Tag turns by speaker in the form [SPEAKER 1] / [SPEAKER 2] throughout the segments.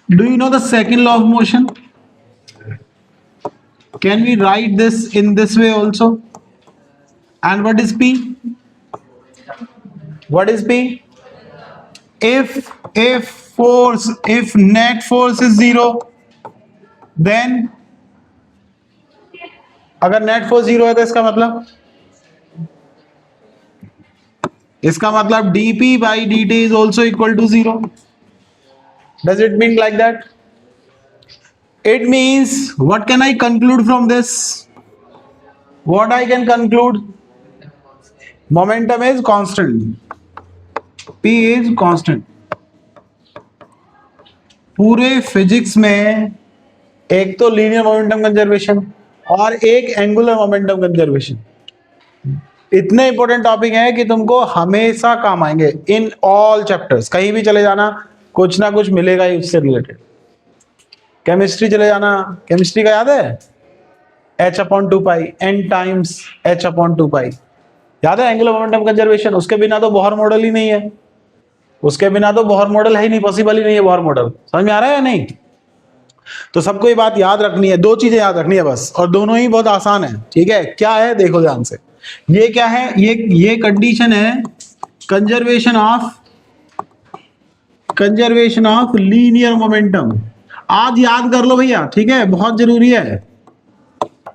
[SPEAKER 1] Do you know the second law of motion? Can we write this in this way also? And what is P? What is P? If net force is zero, then अगर net force zero है तो इसका मतलब dp by dt is also equal to zero. Does it mean like that? It means, what can I conclude from this? What I can conclude? Momentum is constant. P is constant. पूरे physics में एक तो linear momentum conservation और एक angular momentum conservation, इतने important topic है कि तुमको हमेशा काम आएंगे इन ऑल चैप्टर्स. कहीं भी चले जाना कुछ ना कुछ मिलेगा ही उससे रिलेटेड. केमिस्ट्री चले जाना, केमिस्ट्री का याद है h/2 n टाइम्स h/2 याद है. एंगुलर मोमेंटम कंजर्वेशन, उसके बिना तो बोहर मॉडल ही नहीं है. उसके बिना तो बोहर मॉडल है ही नहीं, पॉसिबल ही नहीं है बोहर मॉडल. समझ में आ रहा है या नहीं? तो सबको ये बात याद रखनी है, दो चीजें याद रखनी है बस, और दोनों ही बहुत आसान है. ठीक है, क्या है देखो ध्यान से. ये क्या है? ये कंडीशन है कंजर्वेशन ऑफ लीनियर मोमेंटम. आज याद कर लो भैया, ठीक है, बहुत जरूरी है.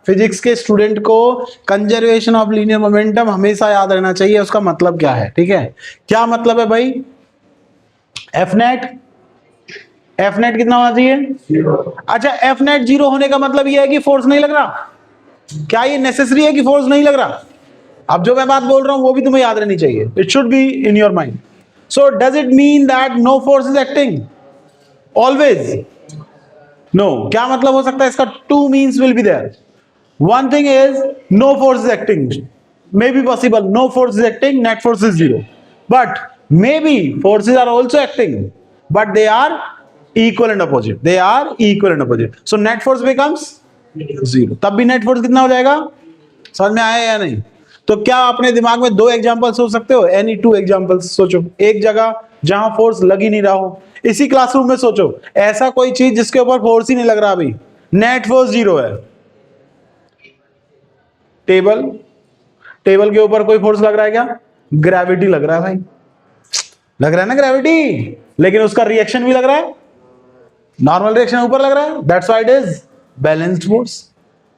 [SPEAKER 1] फिजिक्स के स्टूडेंट को कंजर्वेशन ऑफ लीनियर मोमेंटम हमेशा याद रहना चाहिए. उसका मतलब क्या है? ठीक है, क्या मतलब है भाई? एफ नेट कितना होना चाहिए? अच्छा, एफ नेट जीरो होने का मतलब यह है कि फोर्स नहीं लग रहा. क्या ये नेसेसरी है कि फोर्स नहीं लग रहा? अब जो मैं बात बोल रहा हूं वो भी तुम्हें याद रहनी चाहिए. It should be in your mind. So does it mean that no force is acting always? No. क्या मतलब हो सकता है इसका? Two means will be there. One thing is no force is acting, may be possible. No force is acting, net force is zero. But may be forces are also acting, but they are equal and opposite. They are equal and opposite. So net force becomes zero. तब भी net force कितना हो जाएगा? समझ में आया या नहीं? तो क्या अपने दिमाग में दो एग्जांपल सोच सकते हो? एनी टू एग्जांपल्स सोचो. एक जगह जहां फोर्स लग ही नहीं रहा हो, इसी क्लासरूम में सोचो ऐसा कोई चीज जिसके ऊपर फोर्स ही नहीं लग रहा. अभी नेट फोर्स जीरो है. टेबल के ऊपर कोई फोर्स लग रहा है क्या? ग्रेविटी लग रहा है भाई, लग रहा है ना ग्रेविटी, लेकिन उसका रिएक्शन भी लग रहा है, नॉर्मल रिएक्शन ऊपर लग रहा है. That's why it is balanced force.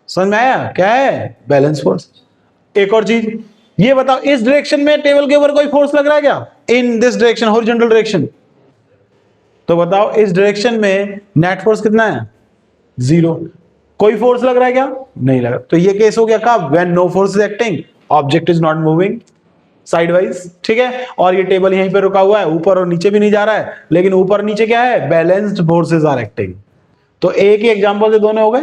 [SPEAKER 1] समझ में आया? क्या है? Balance force. एक और चीज ये बताओ, इस डायरेक्शन में टेबल के ऊपर कोई फोर्स लग रहा है क्या? In this direction, horizontal direction. तो बताओ इस डायरेक्शन में नेट फोर्स कितना है? जीरो. कोई फोर्स लग रहा है क्या? नहीं लग रहा. तो ये केस हो गया कब? When no force is acting, object is not moving sideways. ठीक है, और ये टेबल यहीं पे रुका हुआ है, ऊपर और नीचे भी नहीं जा रहा है, लेकिन ऊपर नीचे क्या है? Balanced forces are acting. तो एक ही एग्जांपल से दोनों हो गए.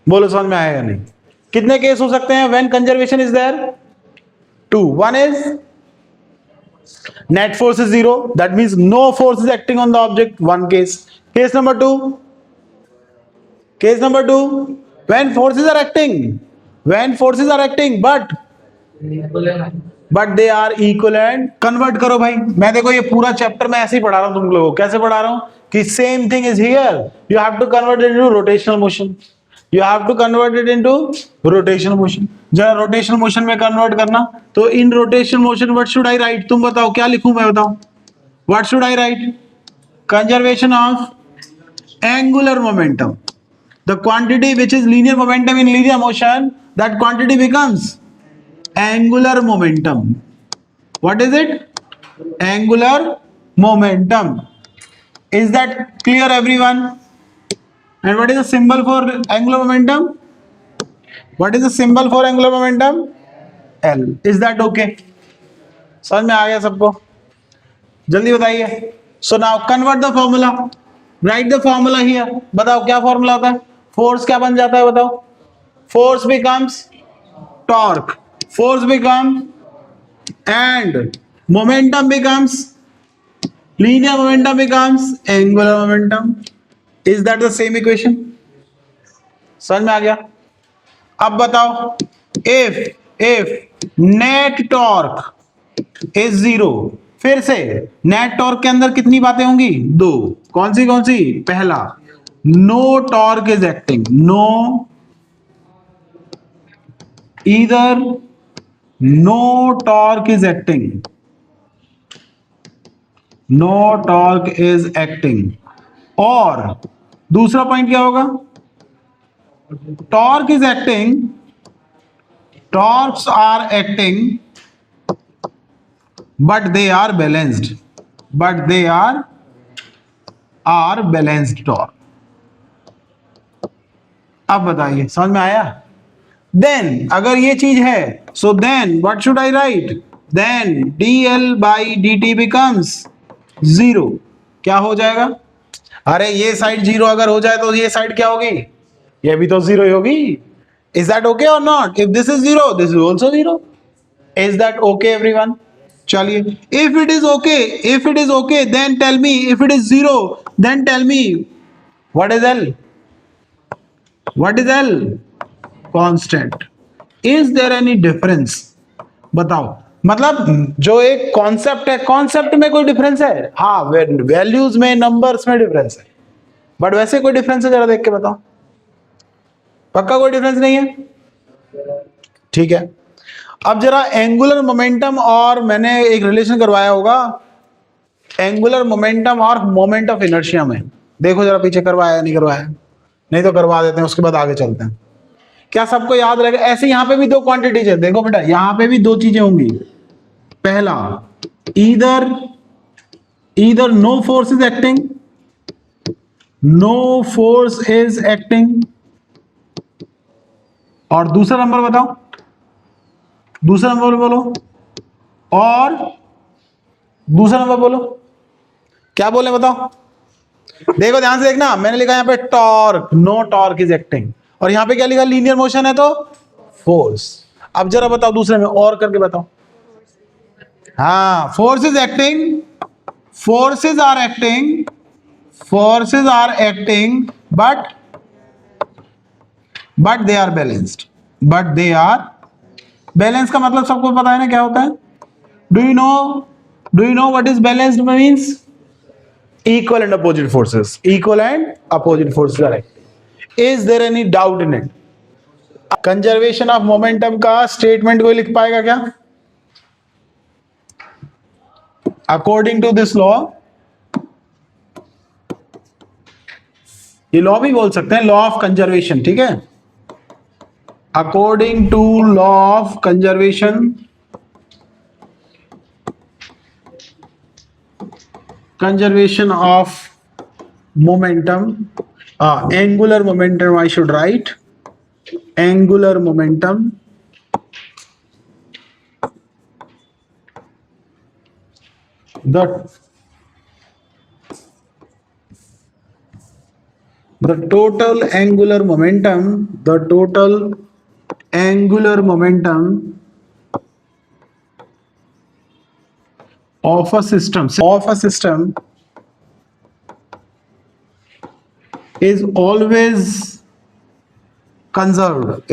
[SPEAKER 1] बोलो समझ में आया या नहीं? कितने केस हो सकते हैं when conservation is there? Two. One is net force is zero, that means no force is acting on the object. One case. Case number two, when forces are acting but they are equal and. Convert करो भाई. मैं देखो ये पूरा chapter मैं ऐसे ही पढ़ा रहा हूं तुम लोगों को. कैसे पढ़ा रहा हूं? कि same thing is here, you have to convert it into rotational motion. जरा रोटेशनल मोशन में कन्वर्ट करना. तो in rotational motion what should I write? तुम बताओ, क्या लिखूं मैं? बताओ what should I write? Conservation of angular momentum. The quantity which is linear momentum in linear motion, that quantity becomes angular momentum. What is it? Angular momentum. Is that clear everyone? And what is the symbol for angular momentum? L. Is that okay? समझ में आ गया सबको? जल्दी बताइए. So now convert the formula. Write the formula here. बताओ क्या formula होता है? फोर्स क्या बन जाता है बताओ? Force becomes torque. Force becomes and momentum becomes, linear momentum becomes angular momentum. Is that the same equation? समझ में आ गया? अब बताओ, if net torque is zero, फिर से नेट टॉर्क के अंदर कितनी बातें होंगी? दो. कौन सी? पहला, no torque is acting, no either no torque is acting, no torque is acting. और दूसरा पॉइंट क्या होगा? Torque is acting, torques are acting but they are balanced, but they are balanced torque. अब बताइए समझ में आया? देन अगर ये चीज है, so then what should I write? Then dl by dt becomes 0। क्या हो जाएगा? अरे ये साइड 0 अगर हो जाए तो ये साइड क्या होगी? ये भी तो 0 ही होगी। इज दैट ओके और not? If this is 0, this is also 0। Is that okay everyone? चलिए, if it is okay, if it is okay then tell me, if it is 0 then tell me what is l? What is l? Constant. Is there any difference? बताओ। मतलब जो एक concept है, concept में कोई difference है? हाँ, values में, नंबर्स में डिफरेंस है, बट वैसे कोई डिफरेंस है? जरा देख के बताओ। पक्का कोई डिफरेंस नहीं है? ठीक है। अब जरा एंगुलर मोमेंटम और मैंने एक रिलेशन करवाया होगा एंगुलर मोमेंटम और मोमेंट ऑफ इनर्शिया में। देखो जरा पीछे करवाया या नहीं करवाया? नहीं तो करवा देते हैं, उसके बाद आगे चलते हैं। क्या सबको याद रहेगा? ऐसे यहां पे भी दो क्वांटिटीज है। देखो बेटा, यहां पे भी दो चीजें होंगी। पहला, either no force is acting, no force is acting. और दूसरा नंबर बताओ, दूसरा नंबर बोलो, और दूसरा नंबर बोलो। क्या बोले बताओ? देखो ध्यान से देखना, मैंने लिखा यहां पे torque, no torque is acting, और यहां पे क्या लिखा? लीनियर मोशन है तो फोर्स। अब जरा बताओ दूसरे में और करके बताओ। हाँ, force is acting, forces are acting, forces are acting but they are balanced, but they are balance. का मतलब सबको पता है ना क्या होता है? Do you know what is balanced means? Equal and opposite forces, equal and opposite forces are acting. Is there any doubt in it? Conservation of momentum का स्टेटमेंट कोई लिख पाएगा क्या? अकॉर्डिंग टू दिस लॉ, ये law भी बोल सकते हैं, लॉ ऑफ कंजर्वेशन, ठीक है? According to law of conservation, conservation of momentum, angular momentum I should write, angular momentum the total angular momentum of a system is always conserved,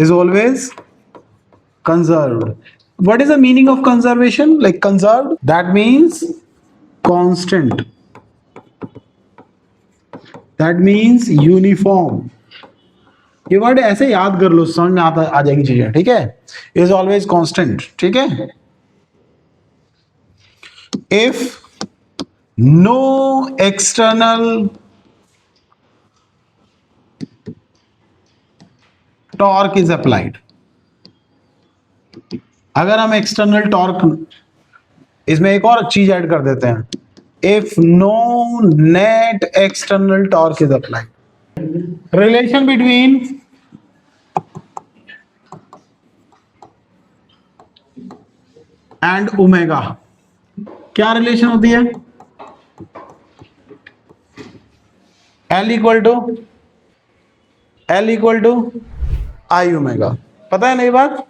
[SPEAKER 1] What is the meaning of conservation? Like conserved, that means constant, that means uniform। ये word ऐसे याद कर लो, समझ में आ जाएगी चीजें, ठीक है? इज ऑलवेज कांस्टेंट, ठीक है? If no external torque is applied, अगर हम एक्सटर्नल टॉर्क, इसमें एक और चीज ऐड कर देते हैं, if no net external torque is applied, relation between and omega, क्या रिलेशन होती है? L equal to I omega. पता है नहीं बात?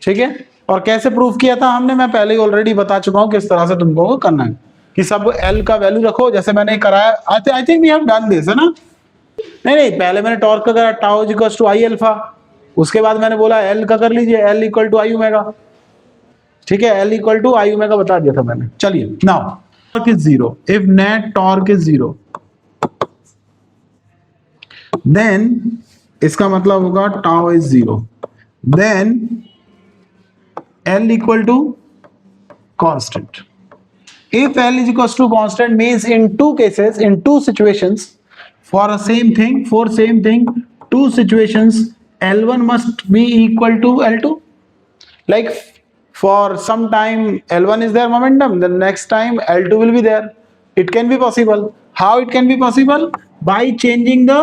[SPEAKER 1] ठीक है। और कैसे प्रूफ किया था हमने? मैं पहले ही ऑलरेडी बता चुका हूं किस तरह से तुमको करना है, कि सब L का वैल्यू रखो, जैसे मैंने कराया। I think we have done this, है ना? नहीं, पहले मैंने टॉर्क का करा tau is equal to I alpha, उसके बाद मैंने बोला L का कर लीजिए, L equal to I omega, ठीक है? L equal to I omega बता दिया था मैंने। चलिए, now torque is zero, if net torque is zero, then इसका मतलब होगा tau is 0, then L equal to constant. If L is equals to constant means in two cases, in two situations, for a same thing, two situations, L1 must be equal to L2. Like for some time L1 is there momentum, the next time L2 will be there. It can be possible. How it can be possible? By changing the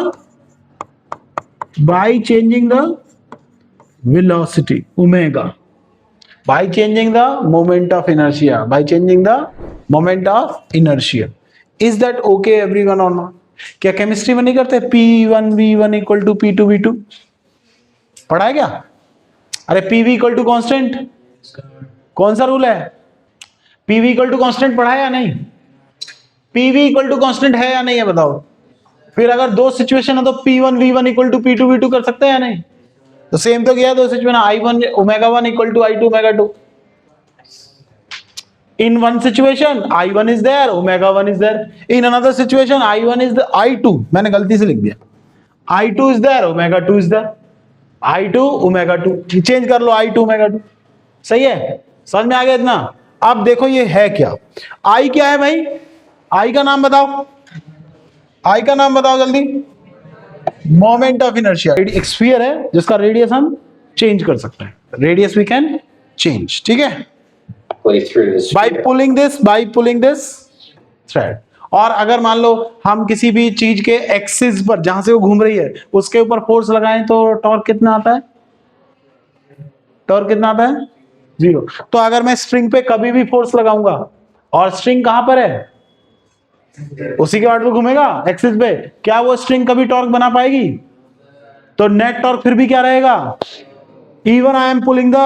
[SPEAKER 1] velocity omega. By changing the moment of inertia, is that okay everyone or not? क्या chemistry में नहीं करते P1V1 equal to P2V2? पढ़ा है क्या? अरे PV equal to constant, कौन सा रूल है? PV इक्वल टू कॉन्स्टेंट पढ़ा है या नहीं? PV इक्वल टू कॉन्स्टेंट है या नहीं है बताओ? फिर अगर दो सिचुएशन है तो P1V1 इक्वल टू P2V2 कर सकते हैं या नहीं? तो सेम तो किया दो situation, I1 omega 1 equal to I2 omega 2. In one situation I1 is there, omega 1 is there. In another situation I1 is the I2, मैंने गलती से लिख दिया, I2 is there, omega 2 is there. I2 omega 2 change कर लो, I2 omega 2. सही है? समझ में आ गया इतना? अब देखो ये है क्या? I क्या है भाई? I का नाम बताओ, I का नाम बताओ जल्दी. Moment of inertia. एक स्फीयर है जिसका रेडियस हम चेंज कर सकते हैं, रेडियस वी कैन चेंज. ठीक है? by pulling this thread. और अगर मान लो हम किसी भी चीज के एक्सिस पर जहां से वो घूम रही है उसके ऊपर फोर्स लगाएं तो टॉर्क कितना आता है? 0. तो अगर मैं स्ट्रिंग पे कभी भी फोर्स लगाऊंगा और स्ट्रिंग कहां पर है? उसी के बाद वो घूमेगा एक्सिस पे, क्या वो स्ट्रिंग कभी टॉर्क बना पाएगी? तो नेट टॉर्क फिर भी क्या रहेगा? Even I am pulling the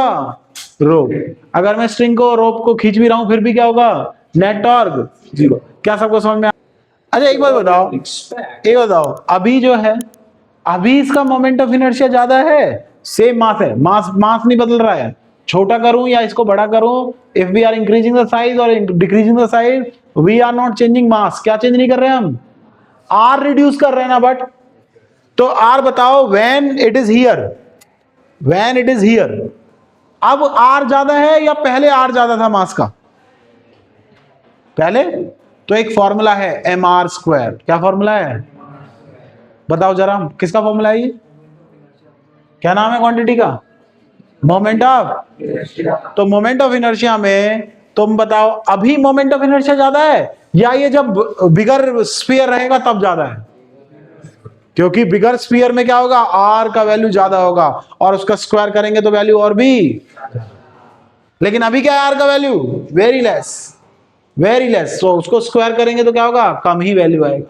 [SPEAKER 1] rope. अगर मैं स्ट्रिंग को, रोप को खींच भी रहा हूं फिर भी क्या होगा? Net torque 0. क्या सबको समझ में? अच्छा एक बात बताओ, अभी जो है, अभी इसका मोमेंट ऑफ इनर्शिया ज्यादा है, सेम मास है, मास नहीं बदल रहा है. छोटा करूं या इसको बड़ा करूं, if we are increasing the size और decreasing the size, we are not changing mass. क्या चेंज नहीं कर रहे हैं हम? आर रिड्यूस कर रहे हैं ना. बट तो आर बताओ, व्हेन इट इज हियर, अब आर ज्यादा है या पहले आर ज्यादा था मास का? पहले. तो एक फॉर्मूला है mr². क्या फॉर्मूला है बताओ जरा, किसका फॉर्मूला है ये? क्या नाम है क्वांटिटी का? Moment of. तो मोमेंट ऑफ इनर्शिया में तुम बताओ, अभी मोमेंट ऑफ इनर्शिया ज्यादा है या ये जब बिगर स्फीयर रहेगा तब ज्यादा है? क्योंकि बिगर स्फीयर में क्या होगा? आर का वैल्यू ज्यादा होगा और उसका स्क्वायर करेंगे तो वैल्यू और भी. लेकिन अभी क्या है आर का वैल्यू? Very less. तो उसको स्क्वायर करेंगे तो क्या होगा? कम ही वैल्यू आएगा.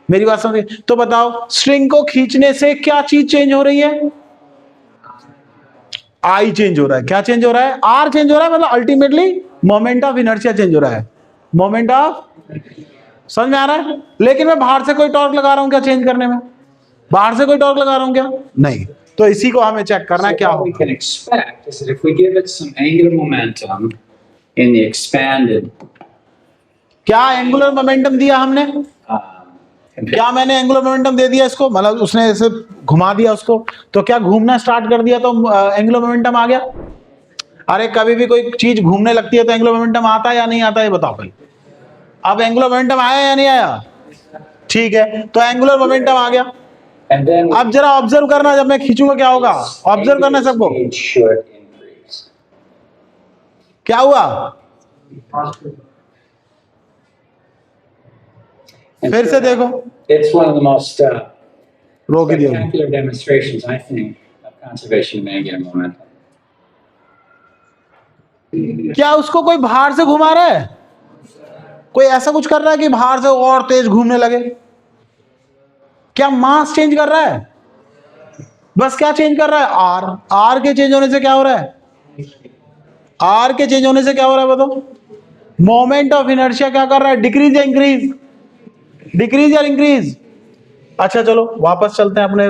[SPEAKER 1] मेरी बात समझिए. तो बताओ, स्ट्रिंग को खींचने से क्या चीज चेंज हो रही है? आई चेंज हो रहा है. क्या चेंज हो रहा है? आर चेंज हो रहा है. मतलब ultimately moment of inertia change हो रहा है. मोमेंट ऑफ, समझ में आ रहा है? लेकिन मैं बाहर से कोई टॉर्क लगा रहा हूं क्या चेंज करने में? बाहर से कोई टॉर्क लगा रहा हूं क्या? नहीं. तो इसी को हमें चेक करना है क्या
[SPEAKER 2] we can expect is that if we give it some angular momentum in the expanded
[SPEAKER 1] क्या एंगुलर मोमेंटम दिया हमने? क्या मैंने एंगुलर मोमेंटम दे दिया इसको? मतलब उसने ऐसे घुमा दिया उसको, तो क्या घूमना स्टार्ट कर दिया तो एंगुलर मोमेंटम आ गया? अरे कभी भी कोई चीज घूमने लगती है तो एंगुलर मोमेंटम आता है या नहीं आता है? बताओ भाई. अब एंगुलर मोमेंटम आया या नहीं आया? ठीक है, तो एंगुलर मोमेंटम आ गया. अब जरा ऑब्जर्व करना, जब मैं खींचूंगा क्या होगा? ऑब्जर्व करना सबको. क्या हुआ? फिर से देखो.
[SPEAKER 2] It's one of the most
[SPEAKER 1] रोक दिया.
[SPEAKER 2] spectacular demonstrations, I think, of conservation of angular momentum.
[SPEAKER 1] क्या उसको कोई बाहर से घुमा रहा है? कोई ऐसा कुछ कर रहा है कि बाहर से और तेज घूमने लगे? क्या मास चेंज कर रहा है? बस क्या चेंज कर रहा है? आर. आर के चेंज होने से क्या हो रहा है? आर के चेंज होने से क्या हो रहा है बताओ? मोमेंट ऑफ इनर्शिया क्या कर रहा है? डिक्रीज या इंक्रीज? डिक्रीज या इंक्रीज? अच्छा चलो वापस चलते हैं अपने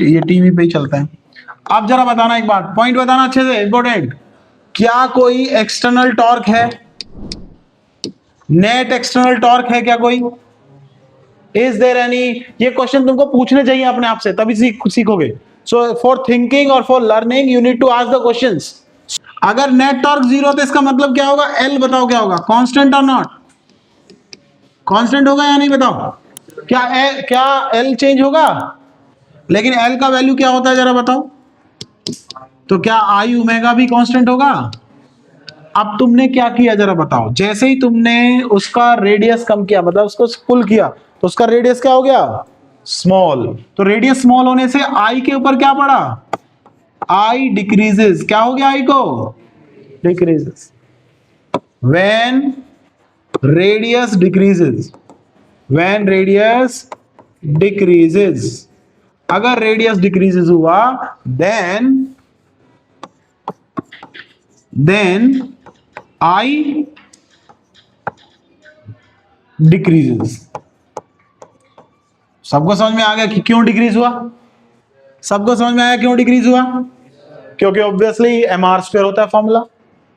[SPEAKER 1] ये टीवी पे ही चलते हैं. आप जरा बताना एक बात, पॉइंट बताना अच्छे से, इंपॉर्टेंट. क्या कोई एक्सटर्नल टॉर्क है? नेट एक्सटर्नल टॉर्क है क्या कोई? इज देयर एनी, ये क्वेश्चन तुमको पूछने चाहिए अपने आप से, तभी सीखोगे. सो फॉर थिंकिंग और for learning you need to ask the questions. अगर नेट टॉर्क जीरो तो इसका मतलब क्या होगा? एल बताओ क्या होगा? कांस्टेंट और नॉट? कांस्टेंट होगा या नहीं बताओ? क्या एल चेंज होगा? लेकिन एल का वैल्यू क्या होता है जरा बताओ? तो क्या आई ओमेगा भी कांस्टेंट होगा? अब तुमने क्या किया जरा बताओ? जैसे ही तुमने उसका रेडियस कम किया, मतलब उसको पुल किया, तो उसका रेडियस क्या हो गया? स्मॉल. तो रेडियस स्मॉल होने से आई के ऊपर क्या पड़ा? आई डिक्रीजेस. क्या हो गया आई को? Decreases. When radius decreases, when radius decreases, अगर रेडियस डिक्रीजेस हुआ देन आई डिक्रीजेस. सबको समझ में आ गया कि क्यों डिक्रीज हुआ? सबको समझ में आया क्यों डिक्रीज हुआ? क्योंकि ऑब्वियसली एम आर स्क्वायर होता है फॉर्मूला.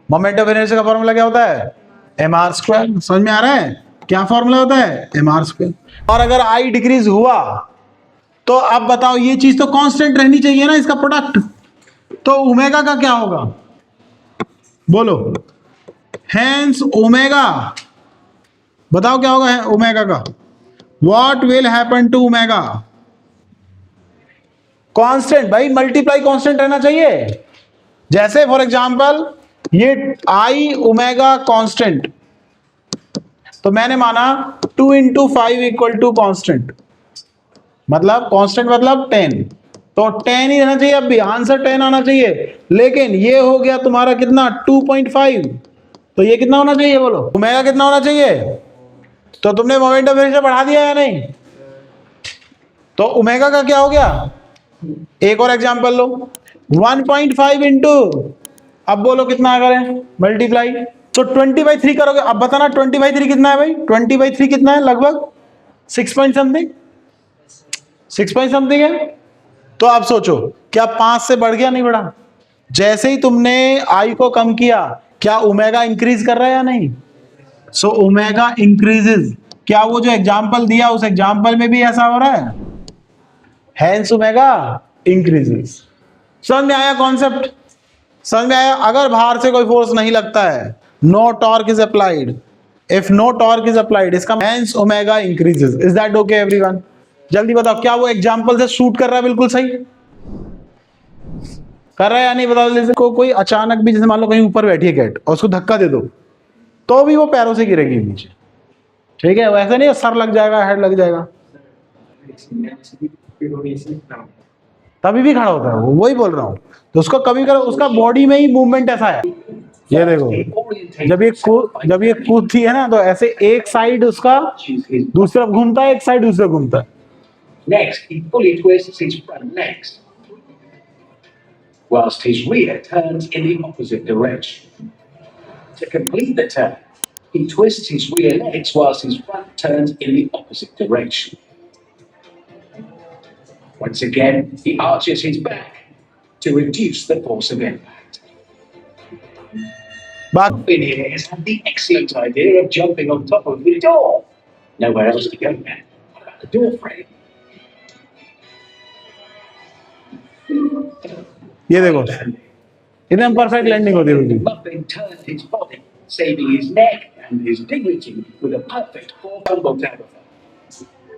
[SPEAKER 1] मोमेंट ऑफ इनर्शिया का फॉर्मूला क्या होता है? M R square. समझ में आ रहा है क्या फॉर्मूला होता है? M R square. और अगर आई डिक्रीज हुआ तो अब बताओ, ये चीज तो कांस्टेंट रहनी चाहिए ना, इसका प्रोडक्ट. तो ओमेगा का क्या होगा? बोलो. हेंस ओमेगा, बताओ क्या होगा ओमेगा का? What will happen to omega? Constant भाई, मल्टीप्लाई कांस्टेंट रहना चाहिए. जैसे फॉर एग्जांपल ये आई ओमेगा कांस्टेंट, तो मैंने माना 2 × 5 = कांस्टेंट, मतलब कांस्टेंट मतलब 10, तो 10 ही रहना चाहिए. अब भी आंसर 10 आना चाहिए. लेकिन ये हो गया तुम्हारा कितना? 2.5. तो ये कितना होना चाहिए बोलो? ओमेगा कितना होना चाहिए? तो तुमने मोमेंट ऑफ इनर्शिया बढ़ा दिया या नहीं? तो ओमेगा का क्या हो गया? एक और एग्जांपल लो. 1.5 इंटू, अब बोलो कितना करें मल्टीप्लाई? तो 20/3 करोगे. अब बताना 20/3 कितना है भाई? 20/3 कितना है? लगभग 6 पॉइंट समथिंग, 6 पॉइंट समथिंग है. तो अब सोचो, क्या 5 से बढ़ गया नहीं बढ़ा? जैसे ही तुमने आई को कम किया, क्या ओमेगा इंक्रीज कर रहा है या नहीं? So omega increases. क्या वो जो एग्जांपल दिया उस एग्जांपल में भी ऐसा हो रहा है? Hence omega increases. समझ में आया कॉन्सेप्ट? समझ में आया? अगर बाहर से कोई फोर्स नहीं लगता है, no torque is applied. If no torque is applied, इसका hence omega increases. Is that okay everyone? जल्दी बताओ, क्या वो एग्जांपल से शूट कर रहा है? बिल्कुल सही कर रहा है या नहीं बताओ जल्दी से. कोई अचानक भी, जैसे मान लो कहीं ऊपर बैठी है कैट और उसको धक्का दे दो, तो भी वो पैरों से गिरेगी नीचे. ठीक है, वैसे नहीं सर लग जाएगा, हेड लग जाएगा, तभी भी खड़ा होता है वो. वही बोल रहा हूं. तो उसको कभी करो, उसका बॉडी में ही मूवमेंट ऐसा है. ये देखो, जब ये कूदती है ना, तो ऐसे एक साइड उसका दूसरी तरफ घूमता है, एक साइड दूसरी तरफ घूमता है.
[SPEAKER 3] Next, he fully twists his front legs, whilst his rear turns in the opposite direction. To complete the turn, he twists his rear legs whilst his front turns in the opposite direction. Once again, he arches his back to reduce the force of impact.
[SPEAKER 1] But
[SPEAKER 3] In here has had the excellent idea of jumping on top of the door. Nowhere else to go now. What about the door frame?
[SPEAKER 1] ये देखो, एकदम perfect landing होती है.
[SPEAKER 3] Muffin turned his body, saving his neck and his dignity with a perfect 4-tumble Tabitha.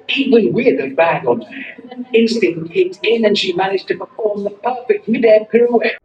[SPEAKER 3] Even with a bag on her head, instinct kicked in and she managed to perform the perfect mid-air pirouette.